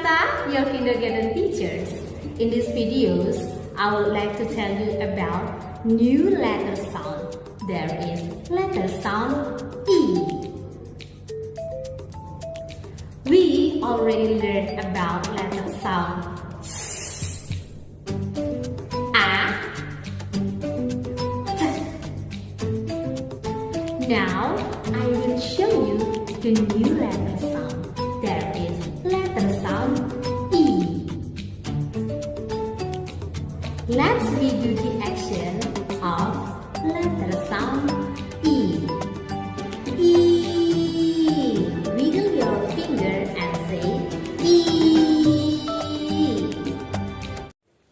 Namaskar, your kindergarten teachers. In these videos, I would like to tell you about new letter sound. There is letter sound E. We already learned about letter sound S, A, T. Now, I will show you the new letter sound. There is letter sound E. Let's redo the action of letter sound E. E. Wiggle your finger and say E.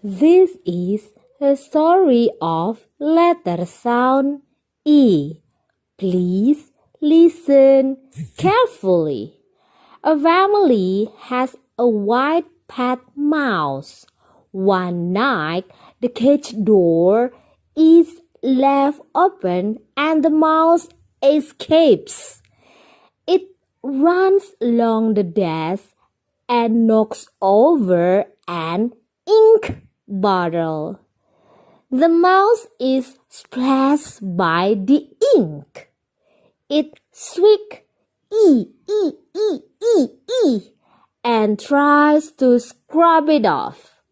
This is a story of letter sound E. Please listen carefully. A family has a white pet mouse. One night, the cage door is left open and the mouse escapes. It runs along the desk and knocks over an ink bottle. The mouse is splashed by the ink. It squeaks E, E, E, E, E, and tries to scrub it off.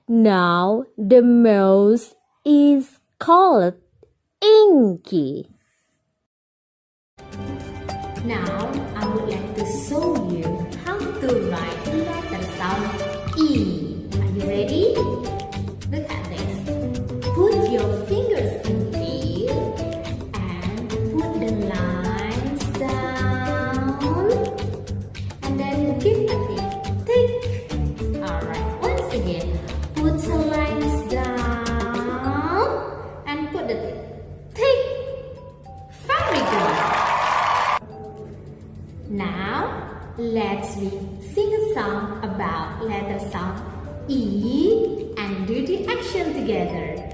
Now the mouse is called Inky. Now, I would like to show you how to write letter sound E. Are you ready? Look at this. Put your fingers in here and put the lines down. And then give a tick. Alright, once again, put the lines down and put the tick. Very good. Now, let's sing a song about letter sound E and do the action together.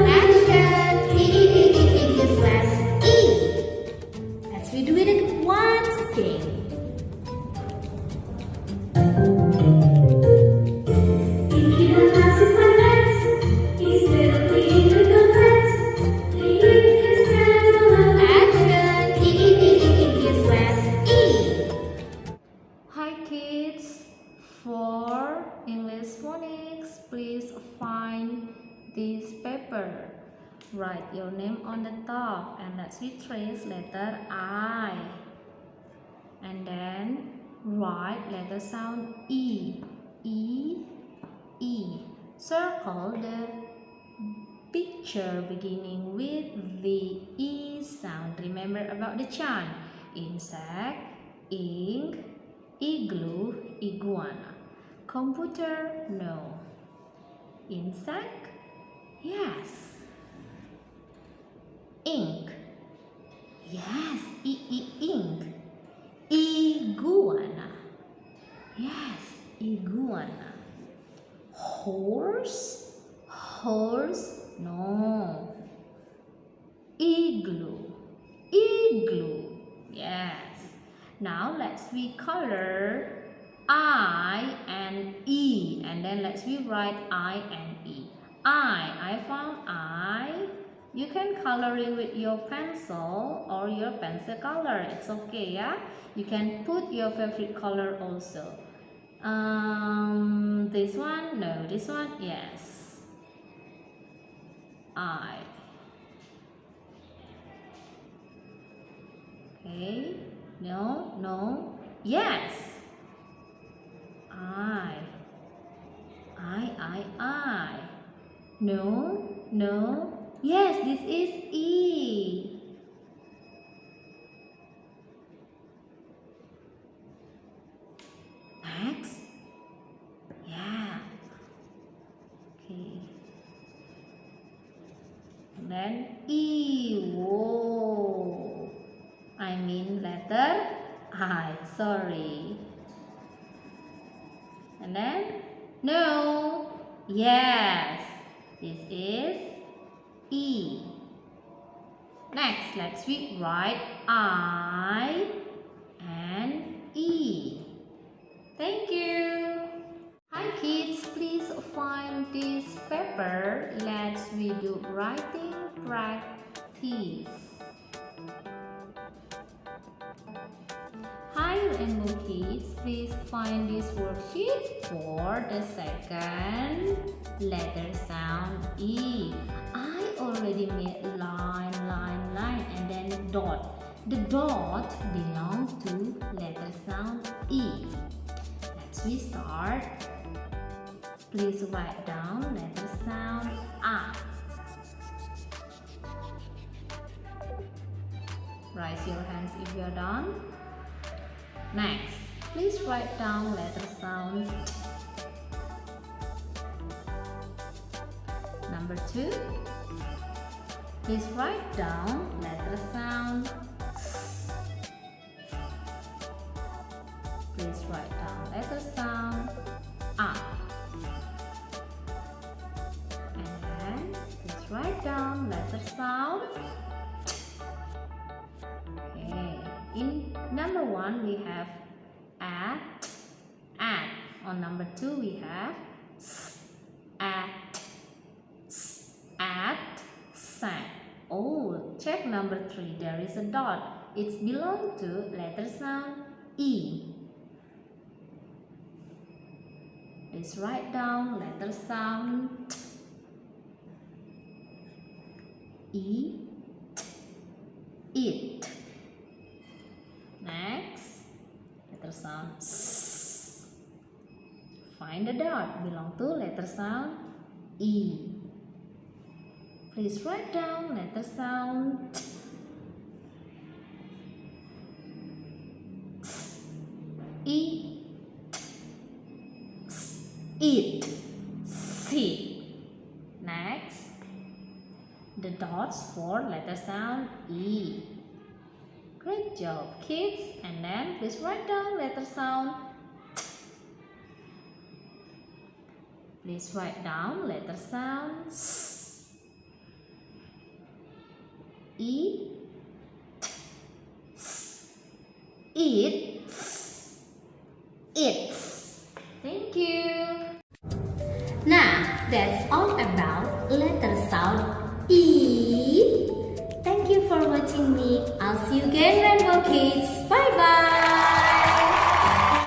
Action! E. Let's redo it once again. For English phonics, please find this paper. Write your name on the top and let's retrace letter I. And then write letter sound E. E, E. Circle the picture beginning with the E sound. Remember about the chant. Insect, ink, igloo, iguana. Computer, no. Insect, yes. Ink, yes. Ink. Iguana, yes. Iguana. Horse, no. Igloo, yes. Now let's recolor I and E, and then let's rewrite I and E. I found I. You can color it with your pencil or your pencil color. It's okay, yeah. You can put your favorite color also. This one, no. This one, yes. I. Okay. No. Yes. I. No. Yes, this is E. Next. Yeah. Okay. And then E. Whoa. I mean letter I. Sorry. And then no. Yes. This is Next, let's write I and E. Thank you. Hi kids, please find this paper. Let's do writing practice. Hi Rainbow kids, please find this worksheet for the second letter sound E. I already made line, and then dot. The dot belongs to letter sound E. Let's start. Please write down letter sound A. Raise your hands if you are done. Next, please write down letter sound T. Number 2, please write down letter sound S. Please write down letter sound A. And then please write down letter sound T. Okay. In number 1 we have at. On number 2 we have at, sat. Oh, check number 3. There is a dot. It belongs to letter sound E. Please write down letter sound T. E, T, it. Next, letter sound S. Find the dot belong to letter sound E. Please write down letter sound T. S, E, T, S, it, sit. Next, the dots for letter sound E. Great job, kids. And then please write down letter sound T. Please write down letter sound S. E, T, S, it's, it's. Thank you. Now, that's all about letter sound E. Thank you for watching me. I'll see you again, Rainbow Kids.